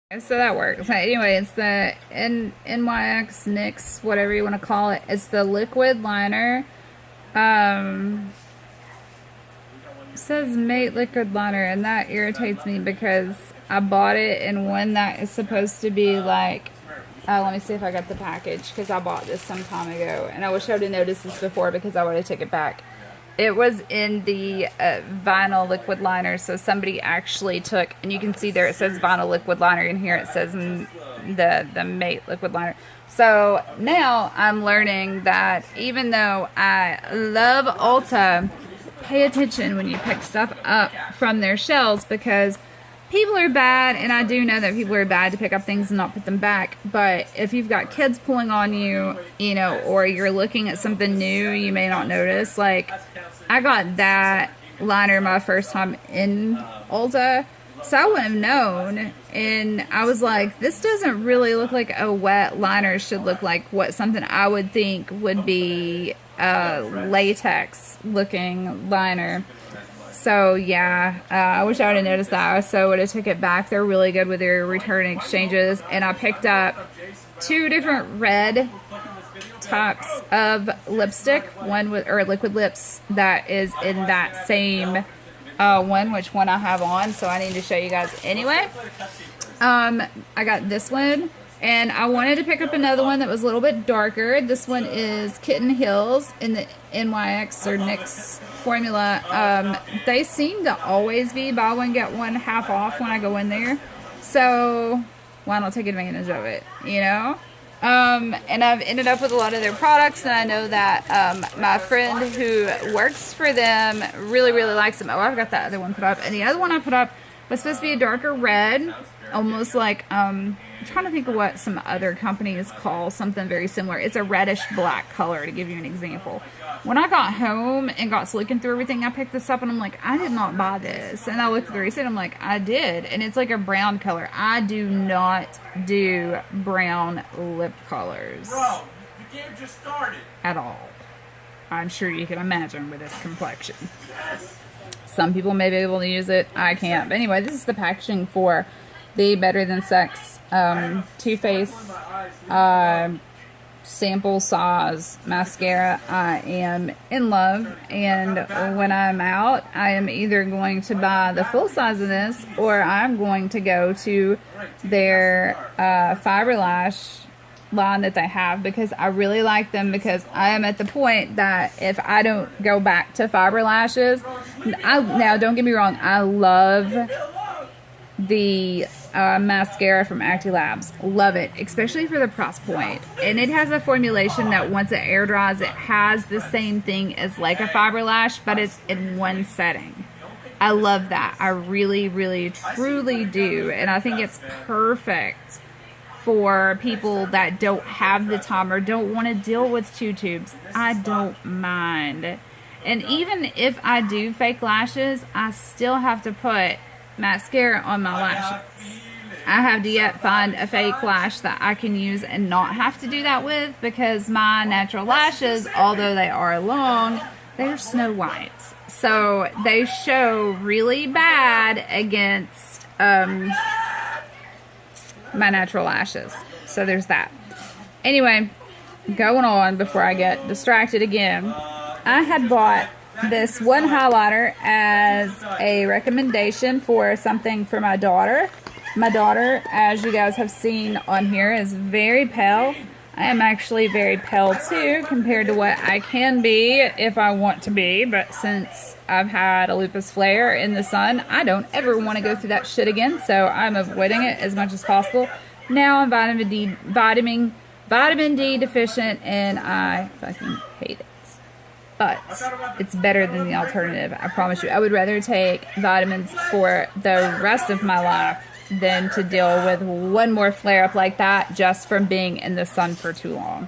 So that works. Anyway, it's the NYX NYX, whatever you want to call it. It's the liquid liner. It says matte liquid liner, and that irritates me because I bought it in one that is supposed to be like, let me see if I got the package, because I bought this some time ago, and I wish I would have noticed this before because I would have taken it back. It was in the vinyl liquid liner, so somebody actually took, and you can see there it says vinyl liquid liner, and here it says the matte liquid liner. So now I'm learning that even though I love Ulta, pay attention when you pick stuff up from their shelves, because people are bad, and I do know that people are bad to pick up things and not put them back. But if you've got kids pulling on you, you know, or you're looking at something new, you may not notice. Like, I got that liner my first time in Ulta, so I wouldn't have known. And I was like, this doesn't really look like a wet liner. It should look like what something I would think would be a latex looking liner. So yeah, I wish I would have noticed that. So would have took it back. They're really good with their return exchanges. And I picked up 2 different red types of lipstick. One with, or liquid lips, that is in that same one, which one I have on. So I need to show you guys anyway. I got this one. And I wanted to pick up another one that was a little bit darker. This one is Kitten Hills in the NYX or NYX formula. They seem to always be buy one, get one half off when I go in there. So why not take advantage of it, you know? And I've ended up with a lot of their products, and I know that my friend who works for them really, really likes them. Oh, I've got that other one put up. And the other one I put up was supposed to be a darker red, almost like, I'm trying to think of what some other companies call something very similar. It's a reddish black color, to give you an example. When I got home and got to looking through everything, I picked this up and I'm like, I did not buy this. And I looked at the receipt, I'm like, I did. And it's like a brown color. I do not do brown lip colors. Bro, the game just started. At all. I'm sure you can imagine with this complexion. Some people may be able to use it. I can't. But anyway, this is the packaging for the Better Than Sex Too Faced sample size mascara. I am in love, and when I'm out, I am either going to buy the full size of this, or I'm going to go to their fiber lash line that they have, because I really like them, because I am at the point that if I don't go back to fiber lashes, now don't get me wrong, I love the mascara from acti-labs. Love it, especially for the price point. And it has a formulation that once it air dries, it has the same thing as like a fiber lash, but it's in one setting. I love that. I really, really, truly do. And I think it's perfect for people that don't have the time or don't want to deal with 2 tubes. I don't mind. And even if I do fake lashes, I still have to put mascara on my lashes. I have to yet find a fake lash that I can use and not have to do that with, because my natural lashes, although they are long, they're Snow White. So they show really bad against my natural lashes. So there's that. Anyway, going on before I get distracted again, I had bought this one highlighter as a recommendation for something for my daughter. My daughter, as you guys have seen on here, is very pale. I am actually very pale too, compared to what I can be if I want to be, but since I've had a lupus flare in the sun, I don't ever want to go through that shit again, so I'm avoiding it as much as possible. Now I'm vitamin D deficient, and I fucking hate it. But it's better than the alternative, I promise you. I would rather take vitamins for the rest of my life than to deal with one more flare-up like that just from being in the sun for too long.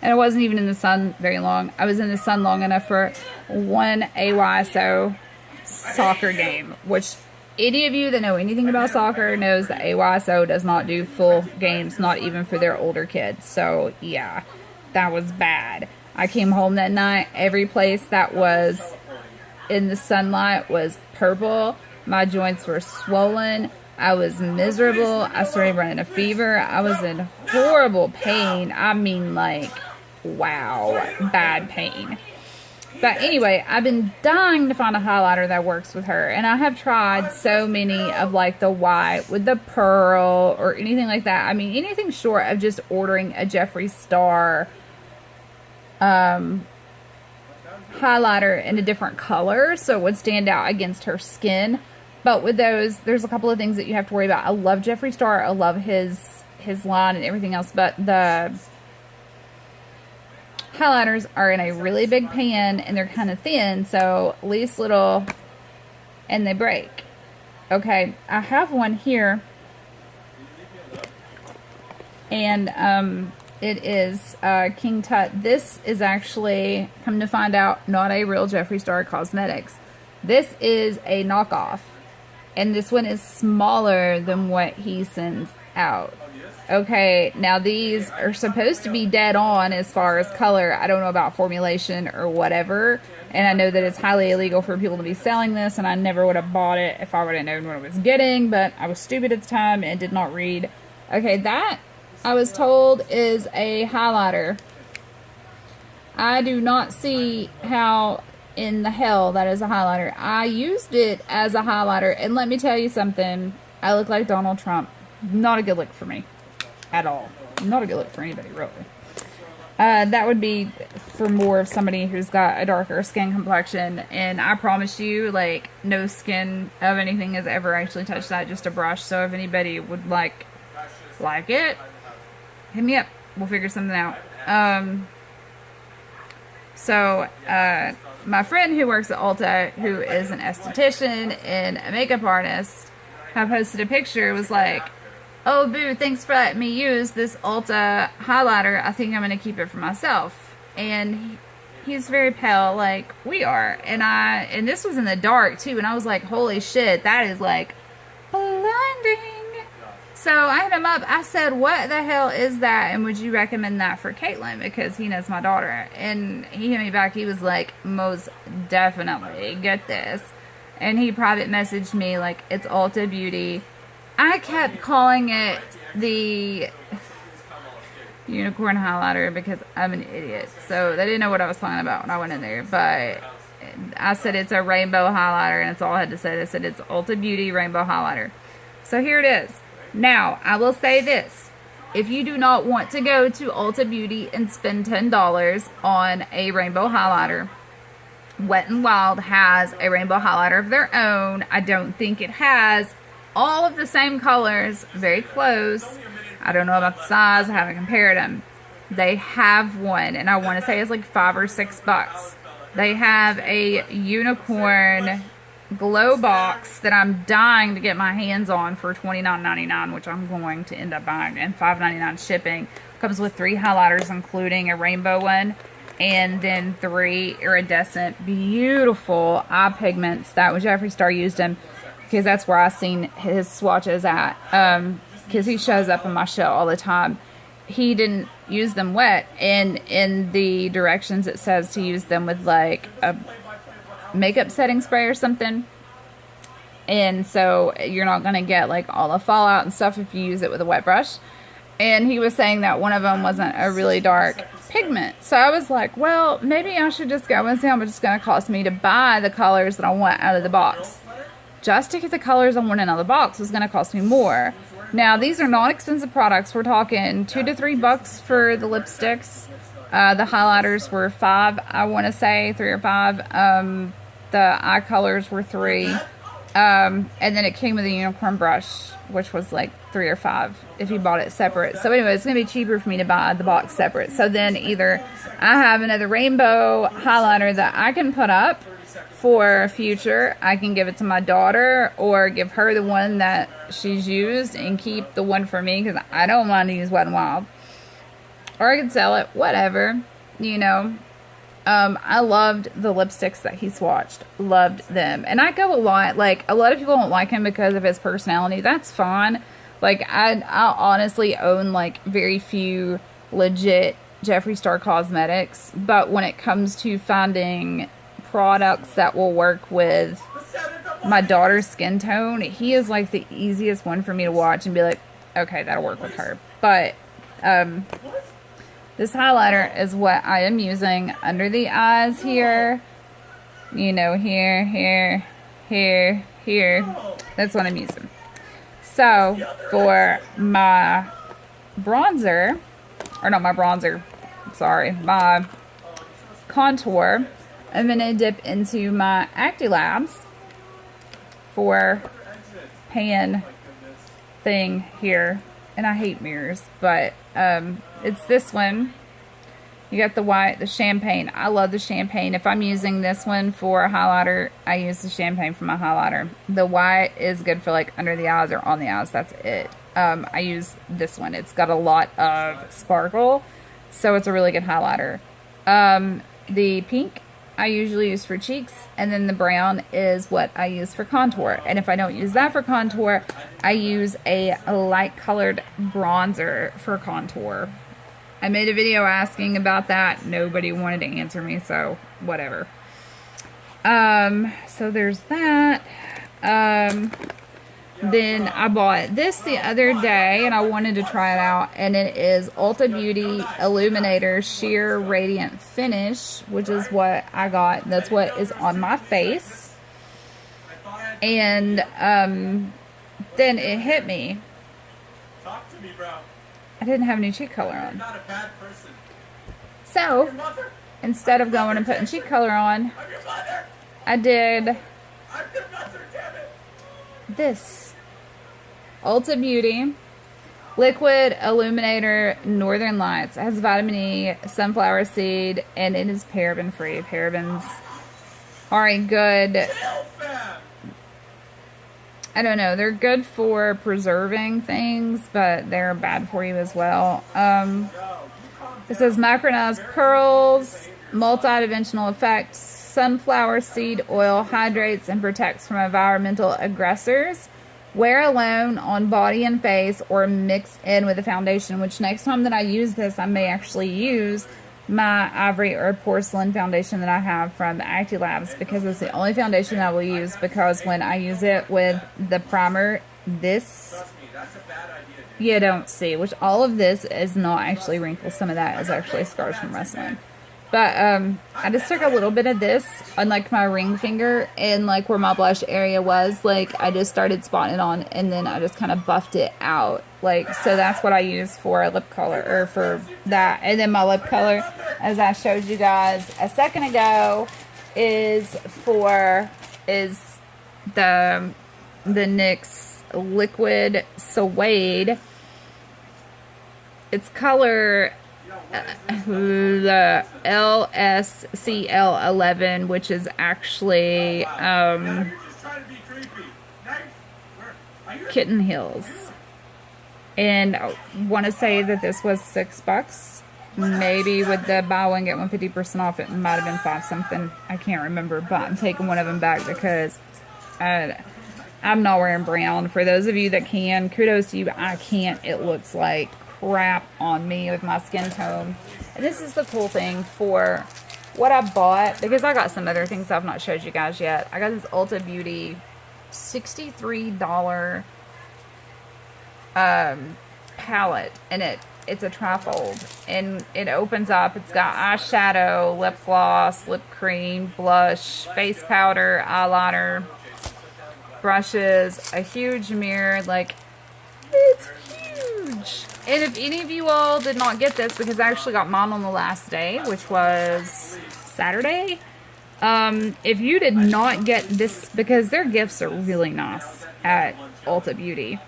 And I wasn't even in the sun very long. I was in the sun long enough for one AYSO soccer game, which any of you that know anything about soccer knows that AYSO does not do full games, not even for their older kids. So yeah, that was bad. I came home that night, every place that was in the sunlight was purple. My joints were swollen. I was miserable. I started running a fever. I was in horrible pain. I mean, like, wow, bad pain. But anyway, I've been dying to find a highlighter that works with her. And I have tried so many of like the white with the pearl or anything like that. I mean, anything short of just ordering a Jeffree Star highlighter in a different color so it would stand out against her skin. But with those, there's a couple of things that you have to worry about. I love Jeffree Star. I love his line and everything else. But the highlighters are in a really big pan and they're kind of thin, so least little and they break. Okay, I have one here, and it is King Tut. This is actually, come to find out, not a real Jeffree Star Cosmetics. This is a knockoff, and this one is smaller than what he sends out. Okay, now these are supposed to be dead on as far as color. I don't know about formulation or whatever. And I know that it's highly illegal for people to be selling this, and I never would have bought it if I would have known what I was getting, but I was stupid at the time and did not read. Okay, that, I was told, is a highlighter. I do not see how in the hell that is a highlighter. I used it as a highlighter, and let me tell you something. I look like Donald Trump. Not a good look for me. At all. Not a good look for anybody, really. That would be for more of somebody who's got a darker skin complexion. And I promise you, like, no skin of anything has ever actually touched that. Just a brush. So if anybody would like it, hit me up. We'll figure something out. My friend who works at Ulta, who is an esthetician and a makeup artist, I posted a picture. It was like, oh, boo, thanks for letting me use this Ulta highlighter. I think I'm going to keep it for myself. And he's very pale, like we are. And this was in the dark, too. And I was like, holy shit, that is, like, blinding. So I hit him up. I said, what the hell is that? And would you recommend that for Caitlin? Because he knows my daughter. And he hit me back. He was like, most definitely, get this. And he private messaged me, like, it's Ulta Beauty. I kept calling it the unicorn highlighter because I'm an idiot. So they didn't know what I was talking about when I went in there. But I said it's a rainbow highlighter, and that's all I had to say. I said it's Ulta Beauty Rainbow Highlighter. So here it is. Now, I will say this. If you do not want to go to Ulta Beauty and spend $10 on a rainbow highlighter, Wet n Wild has a rainbow highlighter of their own. I don't think it has all of the same colors, very close. I don't know about the size. I haven't compared them. They have one, and I want to say it's like $5 or $6. They have a unicorn glow box that I'm dying to get my hands on for $29.99, which I'm going to end up buying, and $5.99 shipping. Comes with 3 highlighters, including a rainbow one, and then 3 iridescent, beautiful eye pigments. That was Jeffree Star used them, because that's where I seen his swatches at. Because he shows up in my show all the time. He didn't use them wet, and in the directions it says to use them with like a makeup setting spray or something. And so you're not going to get like all the fallout and stuff if you use it with a wet brush. And he was saying that one of them wasn't a really dark pigment. So I was like, well, maybe I should just go and see how much it's going to cost me to buy the colors that I want out of the box. Just to get the colors I want out of the box was going to cost me more. Now, these are non-expensive products. We're talking $2 to $3 for the lipsticks. The highlighters were $5, I want to say, $3 or $5. The eye colors were $3. And then it came with a unicorn brush, which was like $3 or $5 if you bought it separate. So anyway, it's going to be cheaper for me to buy the box separate. So then either I have another rainbow highlighter that I can put up for future. I can give it to my daughter or give her the one that she's used and keep the one for me because I don't want to use Wet n Wild. Or I can sell it, whatever, you know. I loved the lipsticks that he swatched. Loved them. And I go a lot. Like, a lot of people don't like him because of his personality. That's fine. Like, I honestly own, like, very few legit Jeffree Star cosmetics. But when it comes to finding products that will work with my daughter's skin tone, he is like the easiest one for me to watch and be like, okay, that'll work with her. But this highlighter is what I am using under the eyes here. You know, here, here, here, here. That's what I'm using. So, for my bronzer, or not my bronzer, sorry, my contour, I'm going to dip into my acti-labs for pan thing here. And I hate mirrors, but it's this one. You got the white, the champagne. I love the champagne. If I'm using this one for a highlighter, I use the champagne for my highlighter. The white is good for like under the eyes or on the eyes. That's it. I use this one. It's got a lot of sparkle, so it's a really good highlighter. The pink I usually use for cheeks, and then the brown is what I use for contour. And if I don't use that for contour, I use a light colored bronzer for contour. I made a video asking about that. Nobody wanted to answer me, so whatever. So there's that. Then I bought this the other day, and I wanted to try it out. And it is Ulta Beauty Illuminator Sheer Radiant Finish, which is what I got. That's what is on my face. And then it hit me. Talk to me, bro. I didn't have any cheek color on. Not a bad person. So, instead of going and putting cheek color on, I'm your mother. I did I'm your mother, damn it. this. Ulta Beauty Liquid Illuminator Northern Lights. It has vitamin E, sunflower seed, and it is paraben free. Parabens are a good, Hell, fam. I don't know, they're good for preserving things, but they're bad for you as well. It says micronized pearls, multidimensional effects, sunflower seed oil hydrates and protects from environmental aggressors. Wear alone on body and face or mix in with a foundation, which next time that I use this, I may actually use my ivory or porcelain foundation that I have from acti-labs, because it's the only foundation I will use, because when I use it with the primer, this Trust me, that's a bad idea, dude. you don't see, which all of this is not actually wrinkles. Some of that is actually scars from wrestling. But I just took a little bit of this on like my ring finger, and like where my blush area was, like I just started spotting it on, and then I just kind of buffed it out. Like, so that's what I use for lip color, or for that. And then my lip color, as I showed you guys a second ago, is the NYX Liquid Suede. It's color the LSCL11, which is actually Just trying to be creepy. Nice. Are you Kitten Heels. And I want to say that this was $6. Maybe with the buy one get one 50% off, it might have been 5 something. I can't remember, but I'm taking one of them back because I'm not wearing brown. For those of you that can, kudos to you. I can't. It looks like crap on me with my skin tone. And this is the cool thing for what I bought, because I got some other things I've not showed you guys yet. I got this Ulta Beauty $63 palette, and it's a trifold, and it opens up. It's got eyeshadow, lip gloss, lip cream, blush, face powder, eyeliner, brushes, a huge mirror. Like, it's huge. And if any of you all did not get this, because I actually got mine on the last day, which was Saturday, if you did not get this, because their gifts are really nice at Ulta Beauty,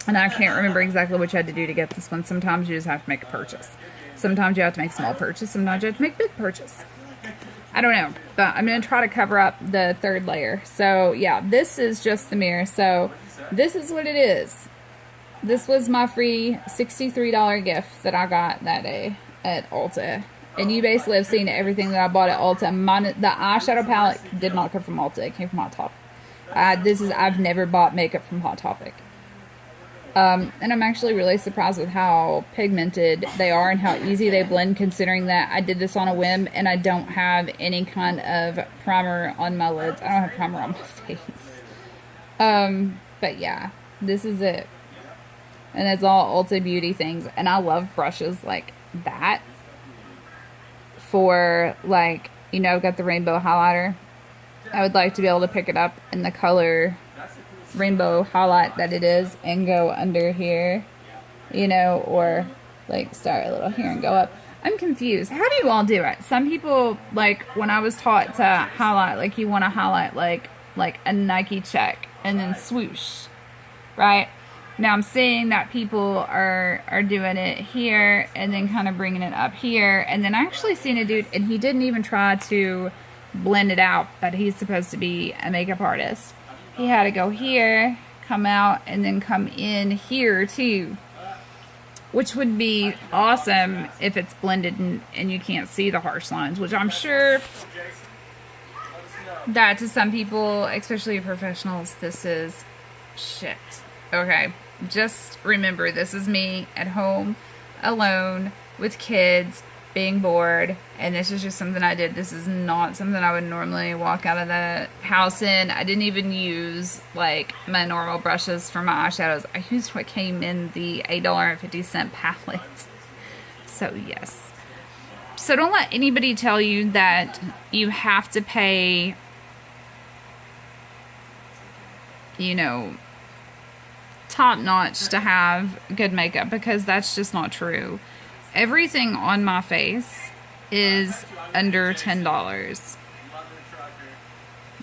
and I can't remember exactly what you had to do to get this one. Sometimes you just have to make a purchase. Sometimes you have to make a small purchase. Sometimes you have to make a big purchase. I don't know, but I'm going to try to cover up the third layer. So yeah, this is just the mirror. So this is what it is. This was my free $63 gift that I got that day at Ulta. And you basically have seen everything that I bought at Ulta. The eyeshadow palette did not come from Ulta. It came from Hot Topic. I've never bought makeup from Hot Topic. And I'm actually really surprised with how pigmented they are and how easy they blend, considering that I did this on a whim and I don't have any kind of primer on my lids. I don't have primer on my face. But yeah, this is it. And it's all Ulta Beauty things. And I love brushes like that for, like, you know, I've got the rainbow highlighter. I would like to be able to pick it up in the color rainbow highlight that it is and go under here, you know, or like start a little here and go up. I'm confused. How do you all do it? Some people, like when I was taught to highlight, like you want to highlight like a Nike check and then swoosh, right? Now I'm seeing that people are doing it here and then kind of bringing it up here, and then I actually seen a dude and he didn't even try to blend it out, but he's supposed to be a makeup artist. He had to go here, come out, and then come in here too, which would be awesome if it's blended and you can't see the harsh lines, which I'm sure that to some people, especially professionals, this is shit. Okay, just remember, this is me at home alone with kids, being bored, and this is just something I did. This is not something I would normally walk out of the house in. I didn't even use like my normal brushes for my eyeshadows. I used what came in the $8.50 palette. So yes. So don't let anybody tell you that you have to pay, you know, top notch to have good makeup, because that's just not true. Everything on my face is under $10,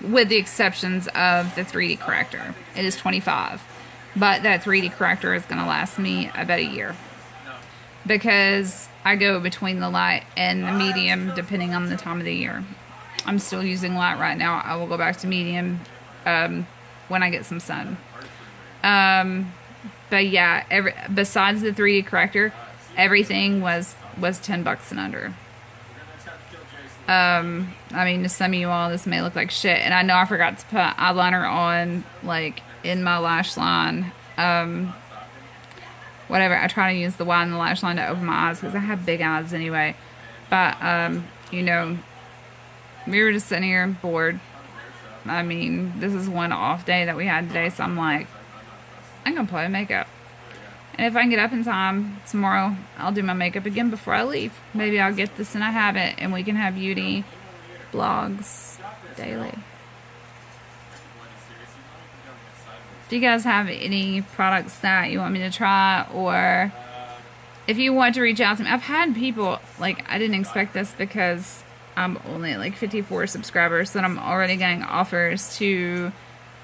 with the exceptions of the 3D corrector. It is $25, but that 3D corrector is going to last me about a year, because I go between the light and the medium depending on the time of the year. I'm still using light right now. I will go back to medium when I get some sun. But yeah, besides the 3D corrector, everything was $10 and under. I mean, to some of you all, this may look like shit. And I know I forgot to put eyeliner on, like, in my lash line. Whatever. I try to use the wide in the lash line to open my eyes, because I have big eyes anyway. But, you know, we were just sitting here bored. I mean, this is one off day that we had today, so I'm like, I'm going to play makeup. And if I can get up in time tomorrow, I'll do my makeup again before I leave. Maybe I'll get this in a habit and we can have beauty vlogs daily. If you guys have any products that you want me to try, or if you want to reach out to me, I've had people, like, I didn't expect this because I'm only at like 54 subscribers, that I'm already getting offers to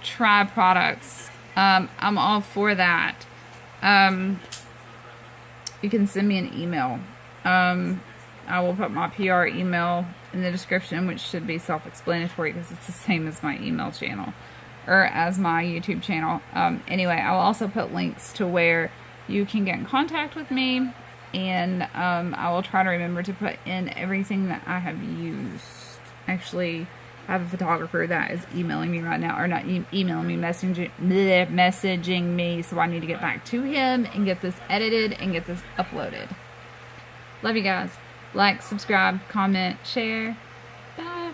try products. I'm all for that. You can send me an email. I will put my PR email in the description, which should be self-explanatory because it's the same as my email channel, or as my YouTube channel. Anyway, I will also put links to where you can get in contact with me, and I will try to remember to put in everything that I have used. Actually, I have a photographer that is emailing me right now, or not emailing me, messaging me, so I need to get back to him and get this edited and get this uploaded. Love you guys. Like, subscribe, comment, share. Bye.